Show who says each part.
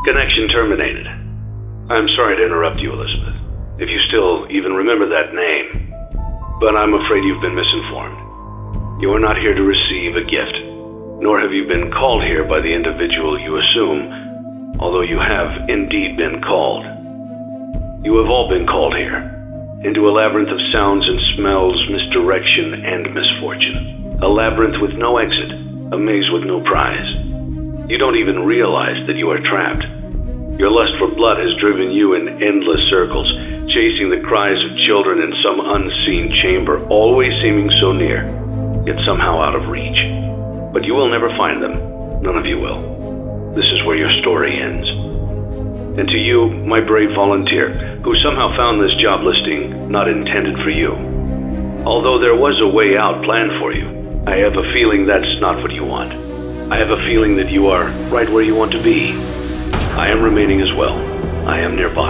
Speaker 1: Connection terminated. I'm sorry to interrupt you, Elizabeth, if you still even remember that name, but I'm afraid you've been misinformed. You are not here to receive a gift, nor have you been called here by the individual you assume, although you have indeed been called. You have all been called here, into a labyrinth of sounds and smells, misdirection and misfortune. A labyrinth with no exit, a maze with no prize. You don't even realize that you are trapped. Your lust for blood has driven you in endless circles, chasing the cries of children in some unseen chamber, always seeming so near, yet somehow out of reach. But you will never find them. None of you will. This is where your story ends. And to you, my brave volunteer, who somehow found this job listing not intended for you. Although there was a way out planned for you, I have a feeling that's not what you want. I have a feeling that you are right where you want to be. I am remaining as well. I am nearby.